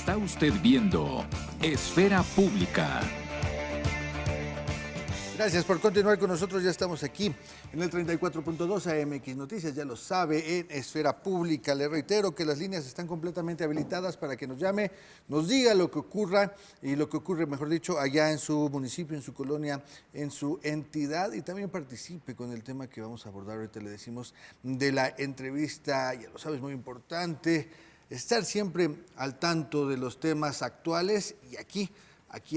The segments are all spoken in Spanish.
Está usted viendo Esfera Pública. Gracias por continuar con nosotros. Ya estamos aquí en el 34.2 AMX Noticias, ya lo sabe, en Esfera Pública. Le reitero que las líneas están completamente habilitadas para que nos llame, nos diga lo que ocurra y lo que ocurre, mejor dicho, allá en su municipio, en su colonia, en su entidad, y también participe con el tema que vamos a abordar ahorita. Le decimos de la entrevista, ya lo sabes, muy importante, estar siempre al tanto de los temas actuales, y aquí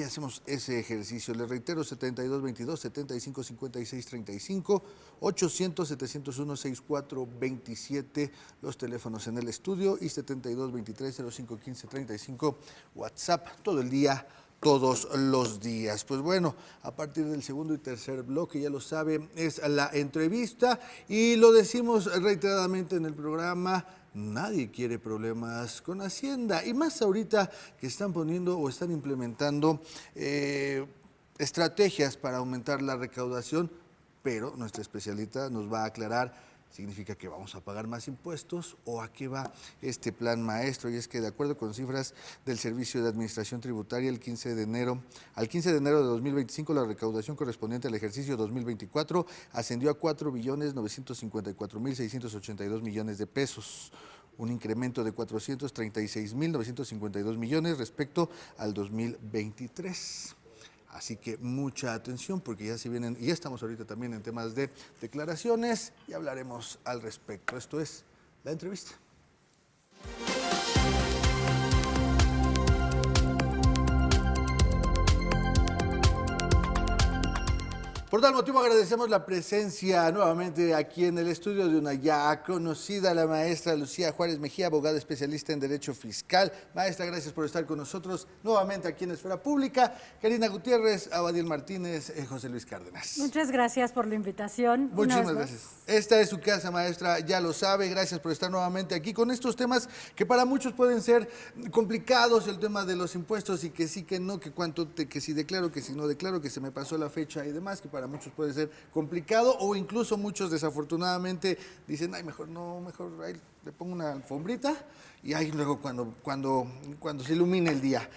hacemos ese ejercicio. Les reitero, 7222-755635, 800-701-6427, los teléfonos en el estudio, y 7223-051535, WhatsApp, todo el día, todos los días. Pues bueno, a partir del segundo y tercer bloque, ya lo sabe, es la entrevista, y lo decimos reiteradamente en el programa: nadie quiere problemas con Hacienda, y más ahorita que están poniendo o están implementando estrategias para aumentar la recaudación, pero nuestra especialista nos va a aclarar. ¿Significa que vamos a pagar más impuestos o a qué va este plan maestro? Y es que, de acuerdo con cifras del Servicio de Administración Tributaria, al 15 de enero de 2025, la recaudación correspondiente al ejercicio 2024 ascendió a 4.954.682 millones de pesos, un incremento de 436.952 millones respecto al 2023. Así que mucha atención, porque ya se vienen, y ya estamos ahorita también en temas de declaraciones, y hablaremos al respecto. Esto es la entrevista. Por tal motivo agradecemos la presencia nuevamente aquí en el estudio de una ya conocida, la maestra Lucía Juárez Mejía, abogada especialista en Derecho Fiscal. Maestra, gracias por estar con nosotros nuevamente aquí en Esfera Pública. Karina Gutiérrez, Abadiel Martínez, José Luis Cárdenas. Muchas gracias por la invitación. Muchísimas gracias. Esta es su casa, maestra, ya lo sabe. Gracias por estar nuevamente aquí con estos temas que para muchos pueden ser complicados, el tema de los impuestos, y que sí, que no, que cuánto, que si declaro, que si no declaro, que se me pasó la fecha y demás, que para muchos puede ser complicado, o incluso muchos desafortunadamente dicen: ay, mejor no, mejor ahí le pongo una alfombrita y ahí luego cuando se ilumine el día.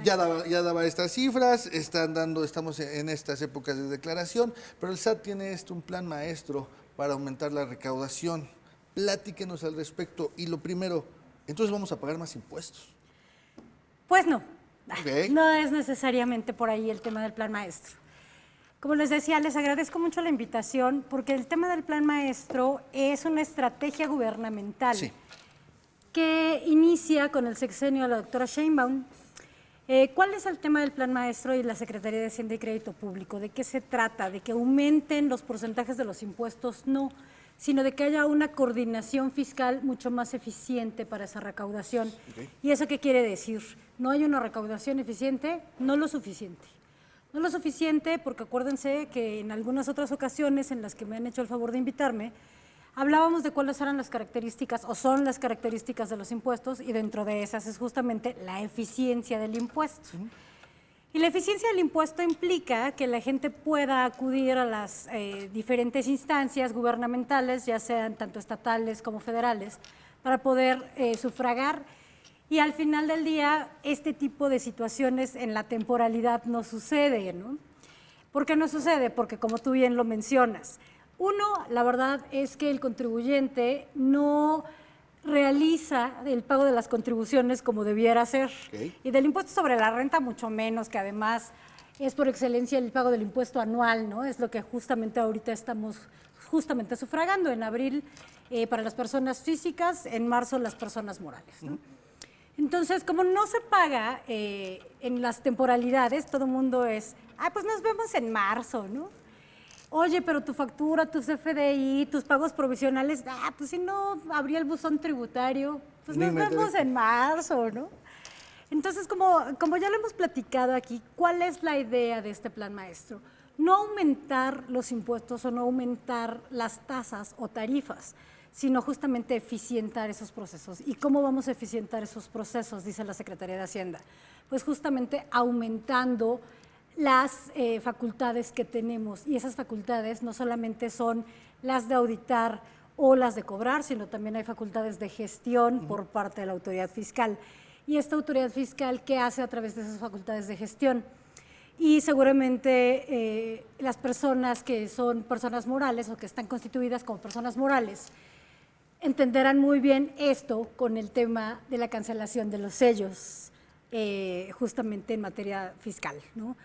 Ya daba estas cifras, estamos en estas épocas de declaración, pero el SAT tiene un plan maestro para aumentar la recaudación. Platíquenos al respecto. Y lo primero, ¿entonces vamos a pagar más impuestos? Pues no, Okay. No es necesariamente por ahí el tema del plan maestro. Como les decía, les agradezco mucho la invitación, porque el tema del plan maestro es una estrategia gubernamental, Sí, que inicia con el sexenio de la doctora Sheinbaum. ¿Cuál es el tema del plan maestro y la Secretaría de Hacienda y Crédito Público? ¿De qué se trata? ¿De que aumenten los porcentajes de los impuestos? No, sino de que haya una coordinación fiscal mucho más eficiente para esa recaudación. Okay. ¿Y eso qué quiere decir? No hay una recaudación eficiente, no lo suficiente. No lo suficiente, porque acuérdense que en algunas otras ocasiones en las que me han hecho el favor de invitarme, hablábamos de cuáles eran las características o son las características de los impuestos, y dentro de esas es justamente la eficiencia del impuesto. Y la eficiencia del impuesto implica que la gente pueda acudir a las diferentes instancias gubernamentales, ya sean tanto estatales como federales, para poder sufragar. Y al final del día, este tipo de situaciones en la temporalidad no sucede, ¿no? ¿Por qué no sucede? Porque, como tú bien lo mencionas, uno, la verdad es que el contribuyente no realiza el pago de las contribuciones como debiera ser. Okay. Y del impuesto sobre la renta mucho menos, que además es por excelencia el pago del impuesto anual, ¿no? Es lo que justamente ahorita estamos sufragando en abril para las personas físicas, en marzo las personas morales, ¿no? Entonces, como no se paga en las temporalidades, todo el mundo es: pues nos vemos en marzo, ¿no? Oye, pero tu factura, tu CFDI, tus pagos provisionales, pues si no abrí el buzón tributario, pues nos vemos en marzo, ¿no? Entonces, como ya lo hemos platicado aquí, ¿cuál es la idea de este plan maestro? No aumentar los impuestos o no aumentar las tasas o tarifas, sino justamente eficientar esos procesos. ¿Y cómo vamos a eficientar esos procesos?, dice la Secretaría de Hacienda. Pues justamente aumentando las facultades que tenemos, y esas facultades no solamente son las de auditar o las de cobrar, sino también hay facultades de gestión por parte de la autoridad fiscal. y esta autoridad fiscal qué hace a través de esas facultades de gestión. Y seguramente las personas que son personas morales o que están constituidas como personas morales entenderán muy bien esto con el tema de la cancelación de los sellos, justamente en materia fiscal, ¿no?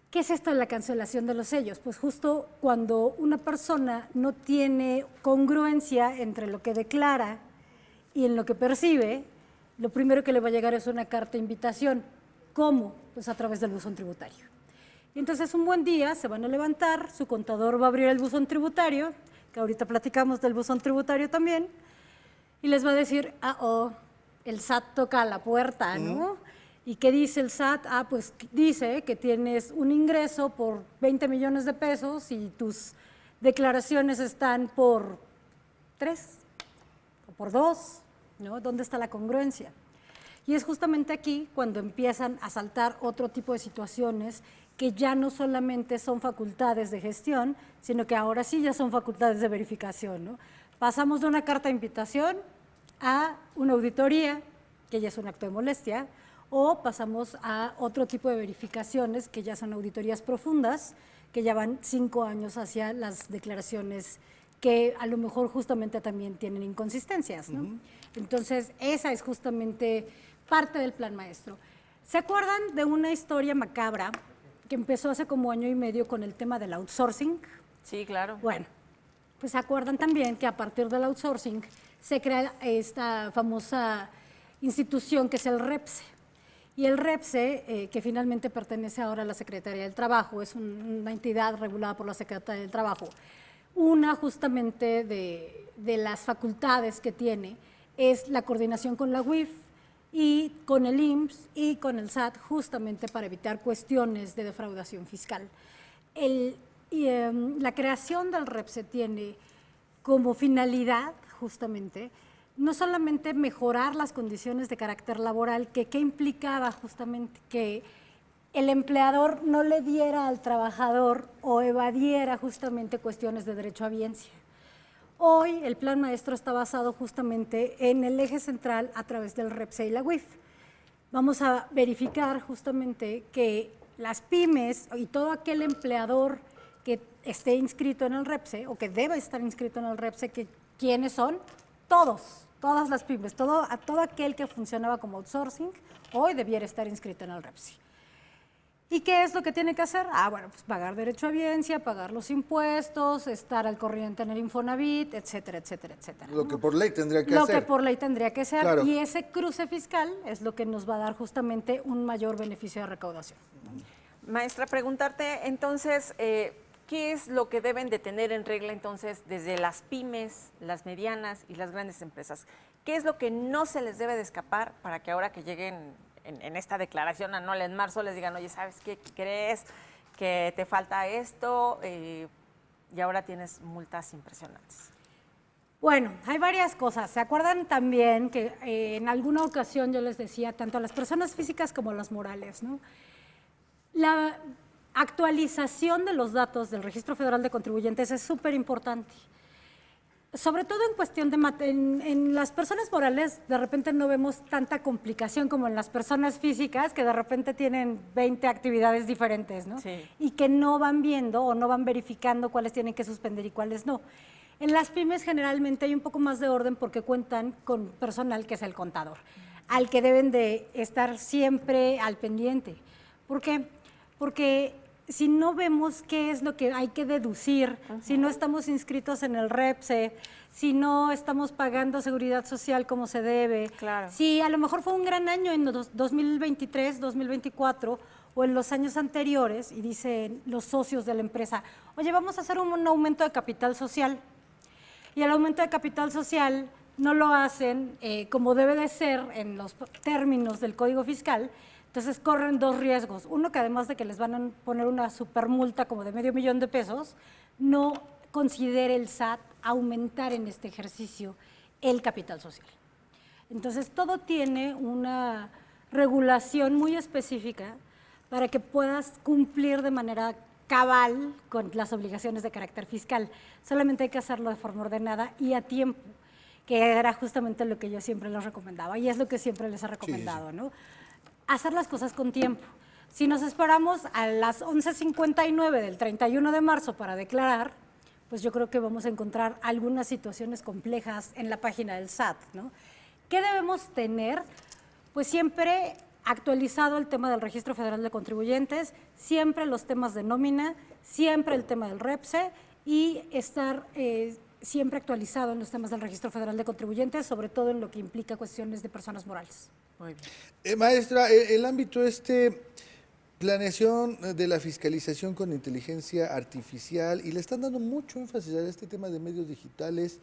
¿Qué es esto de la cancelación de los sellos? Pues justo cuando una persona no tiene congruencia entre lo que declara y en lo que percibe, lo primero que le va a llegar es una carta de invitación. ¿Cómo? Pues a través del buzón tributario. Y entonces un buen día se van a levantar, su contador va a abrir el buzón tributario, que ahorita platicamos del buzón tributario también, y les va a decir, el SAT toca a la puerta, ¿no? ¿Y qué dice el SAT? Pues dice que tienes un ingreso por 20 millones de pesos y tus declaraciones están por 3 o por 2, ¿no? ¿Dónde está la congruencia? Y es justamente aquí cuando empiezan a saltar otro tipo de situaciones que ya no solamente son facultades de gestión, sino que ahora sí ya son facultades de verificación, ¿no? Pasamos de una carta de invitación a una auditoría, que ya es un acto de molestia, o pasamos a otro tipo de verificaciones que ya son auditorías profundas, que ya van 5 años hacia las declaraciones que a lo mejor justamente también tienen inconsistencias, ¿no? Entonces, esa es justamente parte del plan maestro. ¿Se acuerdan de una historia macabra que empezó hace como 1 año y medio con el tema del outsourcing? Sí, claro. Bueno, pues se acuerdan también que a partir del outsourcing se crea esta famosa institución que es el REPSE. Y el REPSE, que finalmente pertenece ahora a la Secretaría del Trabajo, es una entidad regulada por la Secretaría del Trabajo. Una justamente de las facultades que tiene es la coordinación con la UIF y con el IMSS y con el SAT, justamente para evitar cuestiones de defraudación fiscal. La creación del REPSE tiene como finalidad, justamente, no solamente mejorar las condiciones de carácter laboral, que implicaba justamente que el empleador no le diera al trabajador o evadiera justamente cuestiones de derecho a biencia. Hoy el plan maestro está basado justamente en el eje central a través del REPSE y la UIF. Vamos a verificar justamente que las pymes y todo aquel empleador que esté inscrito en el REPSE o que deba estar inscrito en el REPSE, ¿quiénes son? Todas las pymes, todo aquel que funcionaba como outsourcing, hoy debiera estar inscrito en el REPSE. ¿Y qué es lo que tiene que hacer? Bueno, pues pagar derecho a biencia, pagar los impuestos, estar al corriente en el Infonavit, etcétera, etcétera, etcétera. Lo que por ley tendría que hacer. hacer. Lo que por ley tendría que ser. Claro. Y ese cruce fiscal es lo que nos va a dar justamente un mayor beneficio de recaudación. Maestra, preguntarte entonces, ¿qué es lo que deben de tener en regla entonces desde las pymes, las medianas y las grandes empresas? ¿Qué es lo que no se les debe de escapar para que ahora que lleguen en esta declaración anual en marzo les digan, oye, ¿sabes qué crees? Que te falta esto y ahora tienes multas impresionantes. Bueno, hay varias cosas. ¿Se acuerdan también que en alguna ocasión yo les decía, tanto a las personas físicas como a las morales, ¿no? La actualización de los datos del Registro Federal de Contribuyentes es súper importante. Sobre todo en cuestión de en las personas morales de repente no vemos tanta complicación como en las personas físicas que de repente tienen 20 actividades diferentes, ¿no? Sí. Y que no van viendo o no van verificando cuáles tienen que suspender y cuáles no. En las pymes generalmente hay un poco más de orden porque cuentan con personal que es el contador, al que deben de estar siempre al pendiente. ¿Por qué? Porque si no vemos qué es lo que hay que deducir, si no estamos inscritos en el REPSE, si no estamos pagando seguridad social como se debe, claro. Si a lo mejor fue un gran año en 2023, 2024 o en los años anteriores y dicen los socios de la empresa, oye, vamos a hacer un aumento de capital social y el aumento de capital social no lo hacen como debe de ser en los términos del Código Fiscal. Entonces corren 2 riesgos. Uno, que además de que les van a poner una supermulta como de $500,000 pesos, no considere el SAT aumentar en este ejercicio el capital social. Entonces todo tiene una regulación muy específica para que puedas cumplir de manera cabal con las obligaciones de carácter fiscal. Solamente hay que hacerlo de forma ordenada y a tiempo. que era justamente lo que yo siempre les recomendaba y es lo que siempre les he recomendado, ¿no? Hacer las cosas con tiempo. Si nos esperamos a las 11:59 del 31 de marzo para declarar, pues yo creo que vamos a encontrar algunas situaciones complejas en la página del SAT, ¿no? ¿Qué debemos tener? Pues siempre actualizado el tema del Registro Federal de Contribuyentes, siempre los temas de nómina, siempre el tema del REPSE y estar siempre actualizado en los temas del Registro Federal de Contribuyentes, sobre todo en lo que implica cuestiones de personas morales. Muy bien. Maestra, el ámbito planeación de la fiscalización con inteligencia artificial, y le están dando mucho énfasis a este tema de medios digitales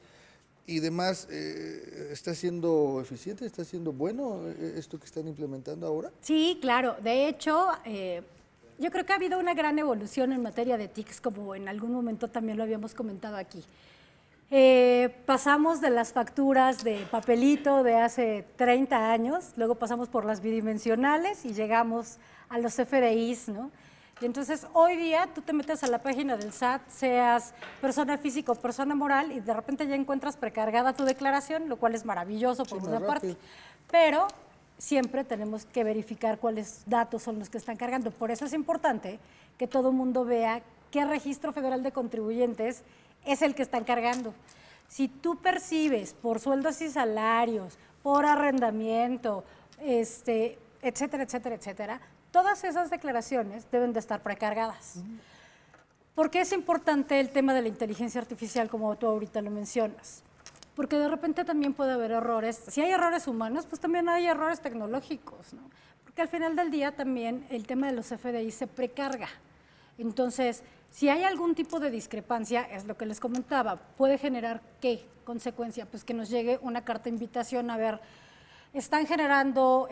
y demás, ¿está siendo eficiente? ¿Está siendo bueno esto que están implementando ahora? Sí, claro. De hecho, yo creo que ha habido una gran evolución en materia de TICs, como en algún momento también lo habíamos comentado aquí. Pasamos de las facturas de papelito de hace 30 años, luego pasamos por las bidimensionales y llegamos a los FDIs, ¿no? Y entonces hoy día tú te metes a la página del SAT, seas persona física o persona moral, y de repente ya encuentras precargada tu declaración, lo cual es maravilloso por una parte, pero siempre tenemos que verificar cuáles datos son los que están cargando. Por eso es importante que todo el mundo vea qué registro federal de contribuyentes es el que están cargando. Si tú percibes por sueldos y salarios, por arrendamiento, etcétera, etcétera, etcétera, todas esas declaraciones deben de estar precargadas. ¿Por qué es importante el tema de la inteligencia artificial, como tú ahorita lo mencionas? Porque de repente también puede haber errores. Si hay errores humanos, pues también hay errores tecnológicos, ¿no? Porque al final del día también el tema de los FDI se precarga. Entonces, si hay algún tipo de discrepancia, es lo que les comentaba, puede generar ¿qué consecuencia? Pues que nos llegue una carta de invitación a ver, están generando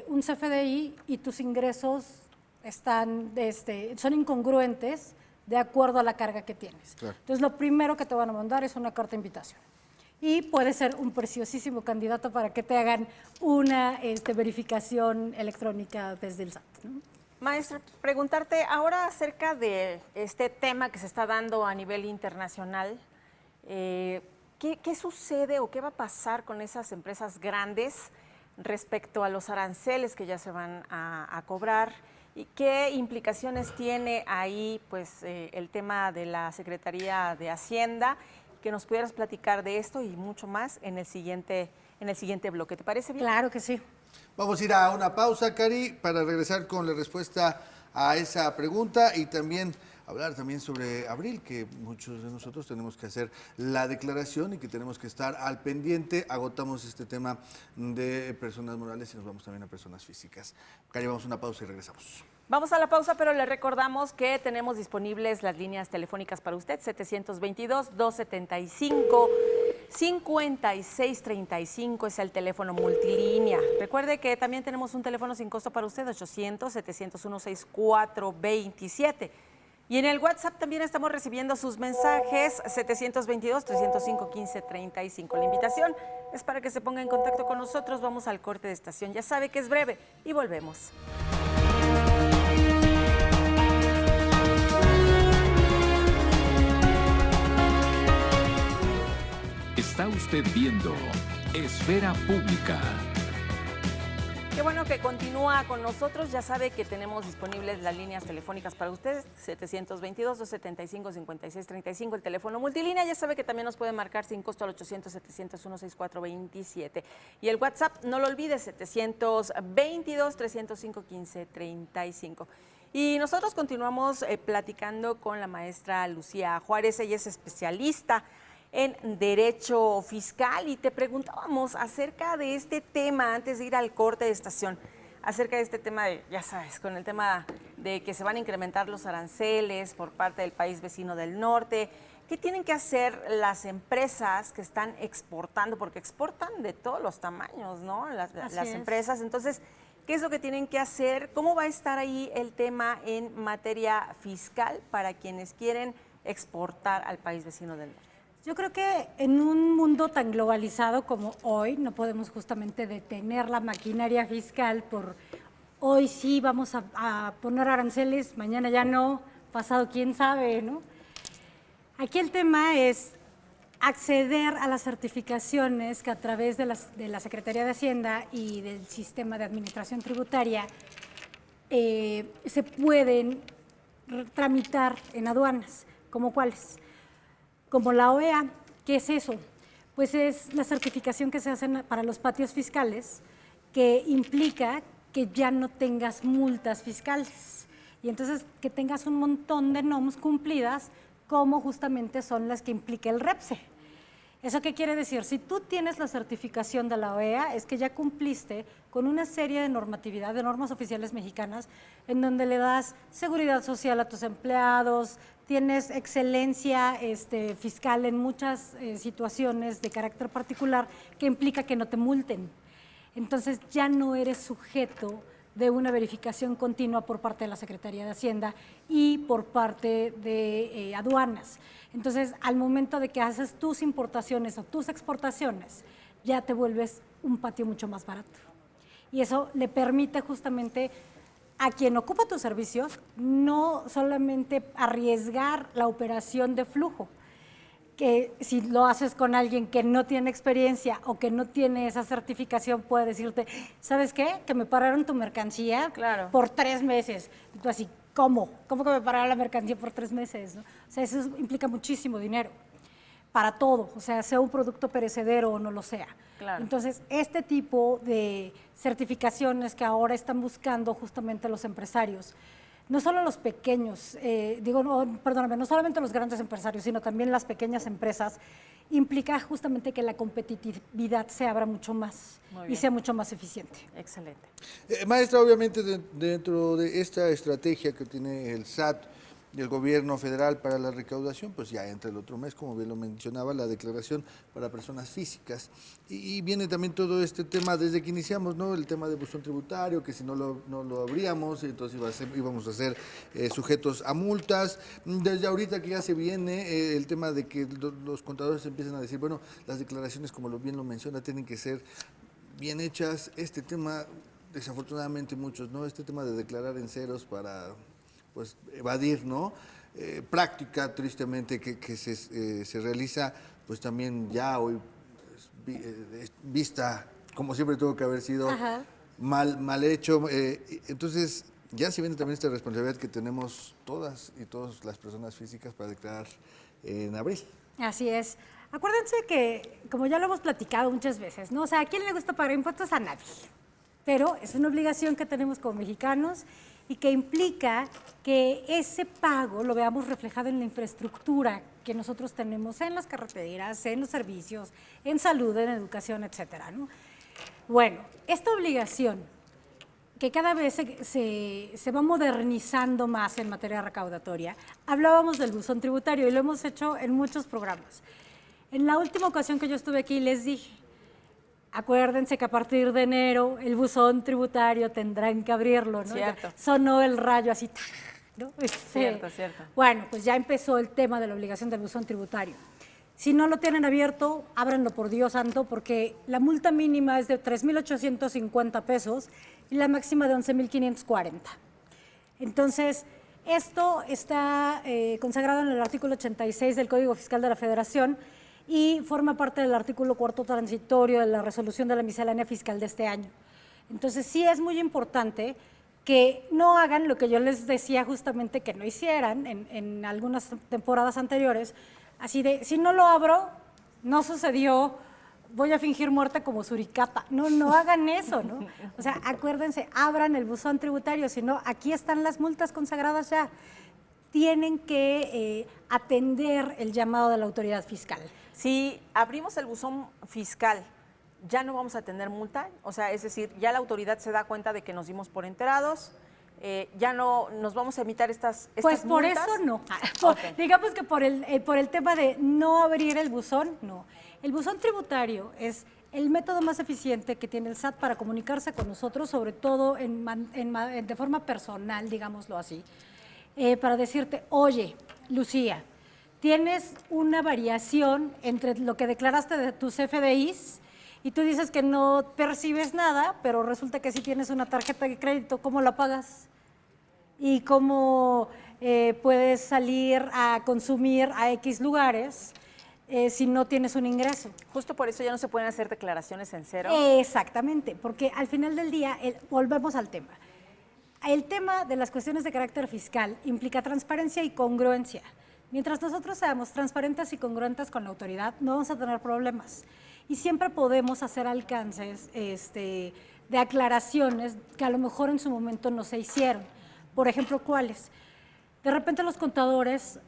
un CFDI y tus ingresos son incongruentes de acuerdo a la carga que tienes. Claro. Entonces, lo primero que te van a mandar es una carta de invitación. Y puede ser un preciosísimo candidato para que te hagan una verificación electrónica desde el SAT, ¿no? Maestra, preguntarte ahora acerca de este tema que se está dando a nivel internacional. ¿Qué sucede o qué va a pasar con esas empresas grandes respecto a los aranceles que ya se van a cobrar? ¿Y qué implicaciones tiene ahí pues, el tema de la Secretaría de Hacienda? Que nos pudieras platicar de esto y mucho más en el siguiente bloque. ¿Te parece bien? Claro que sí. Vamos a ir a una pausa, Cari, para regresar con la respuesta a esa pregunta y también hablar también sobre abril, que muchos de nosotros tenemos que hacer la declaración y que tenemos que estar al pendiente. Agotamos este tema de personas morales y nos vamos también a personas físicas. Cari, vamos a una pausa y regresamos. Vamos a la pausa, pero le recordamos que tenemos disponibles las líneas telefónicas para usted, 722-275-5635 es el teléfono multilínea. Recuerde que también tenemos un teléfono sin costo para usted, 800-701-6427. Y en el WhatsApp también estamos recibiendo sus mensajes, 722-305-1535. La invitación es para que se ponga en contacto con nosotros. Vamos al corte de estación. Ya sabe que es breve y volvemos. Está usted viendo Esfera Pública. Qué bueno que continúa con nosotros. Ya sabe que tenemos disponibles las líneas telefónicas para ustedes, 722-275-5635, el teléfono multilínea. Ya sabe que también nos puede marcar sin costo al 800-701-6427. Y el WhatsApp, no lo olvide, 722-305-1535. Y nosotros continuamos platicando con la maestra Lucía Juárez. Ella es especialista en Derecho Fiscal y te preguntábamos acerca de este tema antes de ir al corte de estación, acerca de este tema de, ya sabes, con el tema de que se van a incrementar los aranceles por parte del país vecino del norte. ¿Qué tienen que hacer las empresas que están exportando? Porque exportan de todos los tamaños, ¿no? Las empresas. Entonces, ¿qué es lo que tienen que hacer? ¿Cómo va a estar ahí el tema en materia fiscal para quienes quieren exportar al país vecino del norte? Yo creo que en un mundo tan globalizado como hoy, no podemos justamente detener la maquinaria fiscal por hoy sí vamos a poner aranceles, mañana ya no, pasado quién sabe, ¿no? Aquí el tema es, acceder a las certificaciones que a través de la Secretaría de Hacienda y del Sistema de Administración Tributaria se pueden tramitar en aduanas. ¿Como cuáles? Como la OEA. ¿Qué es eso? Pues es la certificación que se hace para los patios fiscales, que implica que ya no tengas multas fiscales y entonces que tengas un montón de NOMs cumplidas, como justamente son las que implica el REPSE. ¿Eso qué quiere decir? Si tú tienes la certificación de la OEA, es que ya cumpliste con una serie de normatividad, de normas oficiales mexicanas, en donde le das seguridad social a tus empleados, tienes excelencia fiscal en muchas situaciones de carácter particular que implica que no te multen. Entonces ya no eres sujeto de una verificación continua por parte de la Secretaría de Hacienda y por parte de aduanas. Entonces, al momento de que haces tus importaciones o tus exportaciones, ya te vuelves un patio mucho más barato. Y eso le permite justamente a quien ocupa tus servicios no solamente arriesgar la operación de flujo, que si lo haces con alguien que no tiene experiencia o que no tiene esa certificación, puede decirte, ¿sabes qué? Que me pararon tu mercancía por 3 meses. Y tú así, ¿cómo? ¿Cómo que me pararon la mercancía por 3 meses? ¿No? O sea, eso implica muchísimo dinero para todo, o sea un producto perecedero o no lo sea. Claro. Entonces, este tipo de certificaciones que ahora están buscando justamente los empresarios, no solo los pequeños, no solamente los grandes empresarios, sino también las pequeñas empresas, implica justamente que la competitividad se abra mucho más y sea mucho más eficiente. Excelente. Maestra, obviamente dentro de esta estrategia que tiene el SAT y el gobierno federal para la recaudación, pues ya entra el otro mes, como bien lo mencionaba, la declaración para personas físicas. Y viene también todo este tema desde que iniciamos, ¿no? El tema de buzón tributario, que si no lo abríamos, entonces íbamos a ser sujetos a multas. Desde ahorita que ya se viene el tema de que los contadores empiezan a decir, bueno, las declaraciones, como bien lo menciona, tienen que ser bien hechas. Este tema, desafortunadamente muchos, ¿no? Este tema de declarar en ceros para pues evadir, ¿no? Práctica, tristemente, que se realiza, pues también ya hoy vista, como siempre tuvo que haber sido mal hecho. Entonces, ya se viene también esta responsabilidad que tenemos todas y todas las personas físicas para declarar en abril. Así es. Acuérdense que, como ya lo hemos platicado muchas veces, ¿no? O sea, ¿a quién le gusta pagar impuestos? A nadie. Pero es una obligación que tenemos como mexicanos y que implica que ese pago lo veamos reflejado en la infraestructura que nosotros tenemos en las carreteras, en los servicios, en salud, en educación, etcétera, ¿no? Bueno, esta obligación que cada vez se va modernizando más en materia recaudatoria, hablábamos del buzón tributario y lo hemos hecho en muchos programas. En la última ocasión que yo estuve aquí les dije, acuérdense que a partir de enero el buzón tributario tendrán que abrirlo, ¿no? Cierto. Sonó el rayo así, ¿no? Cierto. Bueno, pues ya empezó el tema de la obligación del buzón tributario. Si no lo tienen abierto, ábranlo por Dios santo, porque la multa mínima es de 3,850 pesos y la máxima de 11,540. Entonces, esto está consagrado en el artículo 86 del Código Fiscal de la Federación y forma parte del artículo 4º transitorio de la resolución de la miscelánea fiscal de este año. Entonces, sí es muy importante que no hagan lo que yo les decía justamente que no hicieran en algunas temporadas anteriores, así de, si no lo abro, no sucedió, voy a fingir muerte como suricata. No hagan eso, ¿no? O sea, acuérdense, abran el buzón tributario, si no, aquí están las multas consagradas ya. Tienen que atender el llamado de la autoridad fiscal. Si abrimos el buzón fiscal, ¿ya no vamos a tener multa? O sea, es decir, ya la autoridad se da cuenta de que nos dimos por enterados, ya no nos vamos a emitir estas pues por multas. eso no. Okay. Digamos que por el tema de no abrir el buzón, no. El buzón tributario es el método más eficiente que tiene el SAT para comunicarse con nosotros, sobre todo de forma personal, digámoslo así, para decirte, oye, Lucía, tienes una variación entre lo que declaraste de tus FDIs y tú dices que no percibes nada, pero resulta que sí tienes una tarjeta de crédito, ¿cómo la pagas? ¿Y cómo puedes salir a consumir a X lugares? si no tienes un ingreso. Justo por eso ya no se pueden hacer declaraciones en cero. Exactamente, porque al final del día, volvemos al tema. El tema de las cuestiones de carácter fiscal implica transparencia y congruencia. Mientras nosotros seamos transparentes y congruentes con la autoridad, no vamos a tener problemas. Y siempre podemos hacer alcances de aclaraciones que a lo mejor en su momento no se hicieron. Por ejemplo, ¿cuáles? De repente los contadores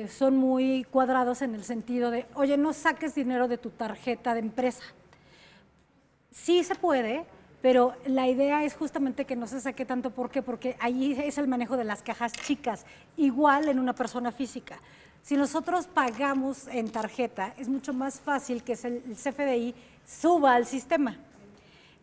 son muy cuadrados en el sentido de, oye, no saques dinero de tu tarjeta de empresa. Sí se puede, pero la idea es justamente que no se saque tanto. ¿Por qué? Porque ahí es el manejo de las cajas chicas, igual en una persona física. Si nosotros pagamos en tarjeta, es mucho más fácil que el CFDI suba al sistema.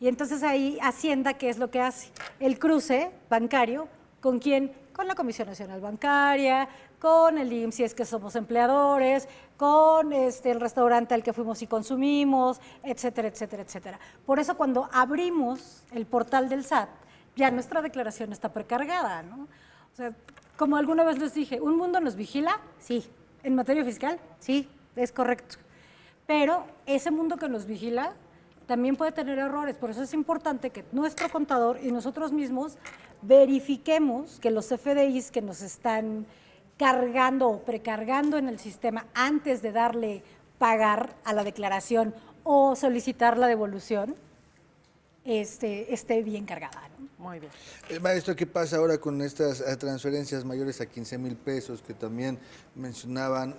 Y entonces ahí Hacienda, ¿qué es lo que hace? El cruce bancario, ¿con quién? Con la Comisión Nacional Bancaria, con el IMSS si es que somos empleadores, con el restaurante al que fuimos y consumimos, etcétera, etcétera, etcétera. Por eso cuando abrimos el portal del SAT, ya nuestra declaración está precargada, ¿no? O sea, como alguna vez les dije, ¿un mundo nos vigila? Sí. ¿En materia fiscal? Sí, es correcto. Pero ese mundo que nos vigila también puede tener errores. Por eso es importante que nuestro contador y nosotros mismos verifiquemos que los CFDIs que nos están cargando o precargando en el sistema antes de darle pagar a la declaración o solicitar la devolución, esté bien cargada, ¿no? Muy bien. Maestro, ¿qué pasa ahora con estas transferencias mayores a 15,000 pesos que también mencionaban?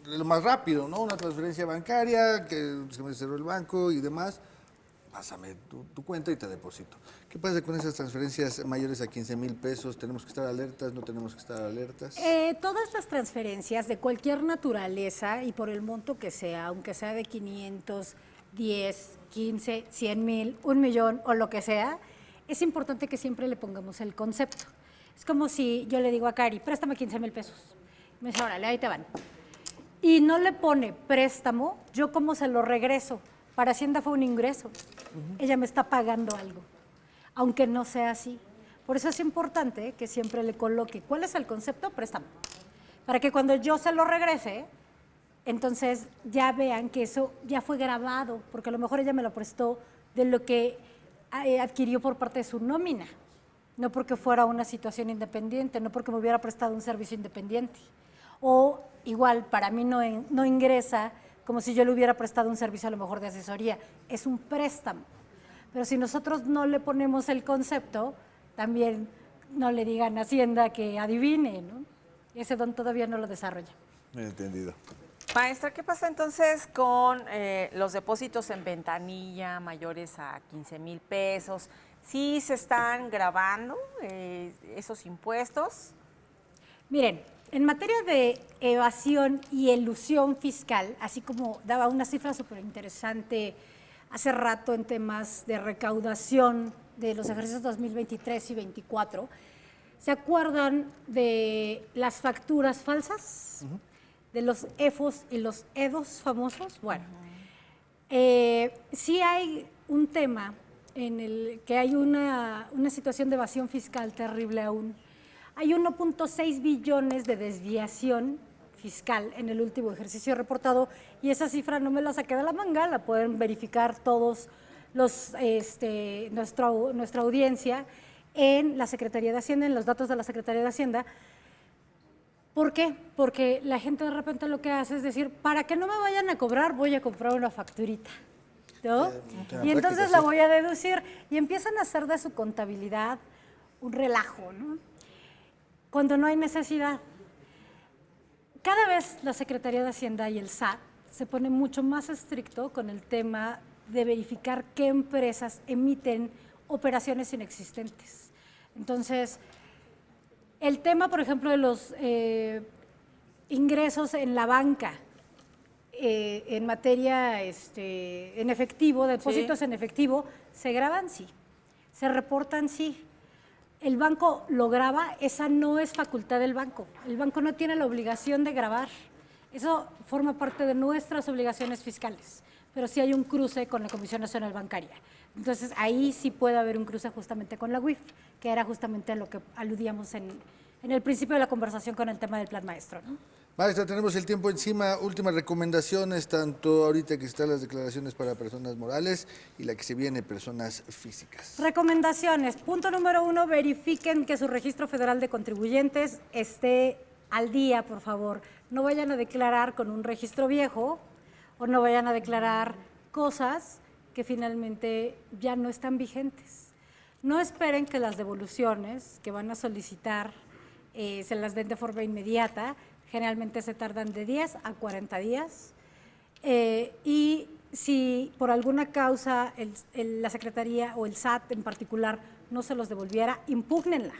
Lo más rápido, ¿no? Una transferencia bancaria, que se me cerró el banco y demás. Pásame tu cuenta y te deposito. ¿Qué pasa con esas transferencias mayores a 15,000 pesos? ¿Tenemos que estar alertas? ¿No tenemos que estar alertas? Todas las transferencias de cualquier naturaleza y por el monto que sea, aunque sea de 500, 10, 15, 100,000, 1,000,000 o lo que sea, es importante que siempre le pongamos el concepto. Es como si yo le digo a Cari, préstame 15,000 pesos. Me dice, órale, ahí te van. Y no le pone préstamo, ¿yo cómo se lo regreso? Para Hacienda fue un ingreso. Ella me está pagando algo, aunque no sea así. Por eso es importante que siempre le coloque, ¿cuál es el concepto? Préstamo. Para que cuando yo se lo regrese, entonces ya vean que eso ya fue grabado, porque a lo mejor ella me lo prestó de lo que adquirió por parte de su nómina, no porque fuera una situación independiente, no porque me hubiera prestado un servicio independiente. O igual, para mí no ingresa como si yo le hubiera prestado un servicio a lo mejor de asesoría, es un préstamo. Pero si nosotros no le ponemos el concepto, también no le digan a Hacienda que adivine, ¿no? Ese don todavía no lo desarrolla. Entendido. Maestra, ¿qué pasa entonces con los depósitos en ventanilla mayores a 15,000 pesos? ¿Sí se están grabando esos impuestos? Miren, en materia de evasión y elusión fiscal, así como daba una cifra súper interesante hace rato en temas de recaudación de los ejercicios 2023 y 2024, ¿se acuerdan de las facturas falsas? De los EFOS y los EDOS famosos. Bueno, sí hay un tema en el que hay una situación de evasión fiscal terrible aún. Hay 1.6 billones de desviación fiscal en el último ejercicio reportado y esa cifra no me la saqué de la manga, la pueden verificar todos nuestra audiencia en la Secretaría de Hacienda, en los datos de la Secretaría de Hacienda. ¿Por qué? Porque la gente de repente lo que hace es decir, para que no me vayan a cobrar, voy a comprar una facturita, ¿no? Y entonces la voy a deducir y empiezan a hacer de su contabilidad un relajo, ¿no? Cuando no hay necesidad. Cada vez la Secretaría de Hacienda y el SAT se pone mucho más estricto con el tema de verificar qué empresas emiten operaciones inexistentes. Entonces, el tema, por ejemplo, de los ingresos en la banca, en materia en efectivo, depósitos en efectivo, ¿se graban? Sí. ¿Se reportan? Sí. El banco lo graba, esa no es facultad del banco. El banco no tiene la obligación de grabar. Eso forma parte de nuestras obligaciones fiscales, pero sí hay un cruce con la Comisión Nacional Bancaria. Entonces, ahí sí puede haber un cruce justamente con la UIF, que era justamente a lo que aludíamos en el principio de la conversación con el tema del plan maestro, ¿no? Maestra, tenemos el tiempo encima. Últimas recomendaciones, tanto ahorita que están las declaraciones para personas morales y la que se viene personas físicas. Recomendaciones. Punto número 1, verifiquen que su registro federal de contribuyentes esté al día, por favor. No vayan a declarar con un registro viejo o no vayan a declarar cosas que finalmente ya no están vigentes. No esperen que las devoluciones que van a solicitar se las den de forma inmediata. Generalmente se tardan de 10 a 40 días. Y si por alguna causa la Secretaría o el SAT en particular no se los devolviera, impúgnenla.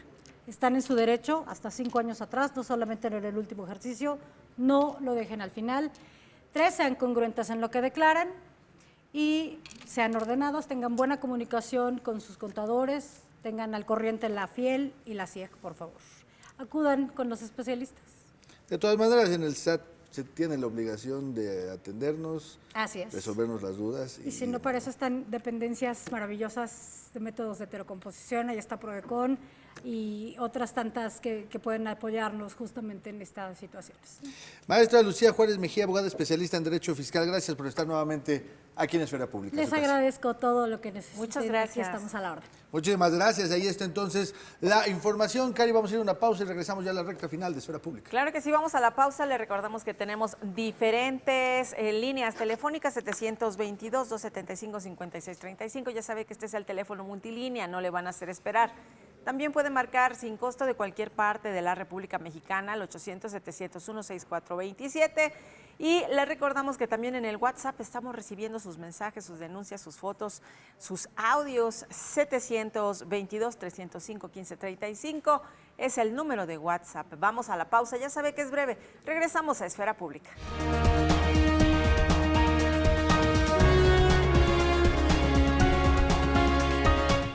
Están en su derecho hasta 5 años atrás, no solamente en el último ejercicio, no lo dejen al final. 3, sean congruentes en lo que declaran y sean ordenados, tengan buena comunicación con sus contadores, tengan al corriente la FIEL y la CIEG, por favor. Acudan con los especialistas. De todas maneras, en el SAT se tiene la obligación de atendernos, Así es. resolvernos las dudas. Y si no, para eso están dependencias maravillosas de métodos de heterocomposición, ahí está Prodecon y otras tantas que pueden apoyarnos justamente en estas situaciones. Maestra Lucía Juárez Mejía, abogada especialista en Derecho Fiscal, gracias por estar nuevamente aquí en Esfera Pública. Les agradezco todo lo que necesiten. Muchas gracias. Aquí estamos a la orden. Muchísimas gracias. Ahí está entonces la información. Cari, vamos a ir a una pausa y regresamos ya a la recta final de Esfera Pública. Claro que sí, vamos a la pausa. Le recordamos que tenemos diferentes líneas telefónicas, 722-275-5635. Ya sabe que este es el teléfono multilínea, no le van a hacer esperar. También puede marcar sin costo de cualquier parte de la República Mexicana al 800-701-6427. Y le recordamos que también en el WhatsApp estamos recibiendo sus mensajes, sus denuncias, sus fotos, sus audios. 722-305-1535 es el número de WhatsApp. Vamos a la pausa, ya sabe que es breve. Regresamos a Esfera Pública.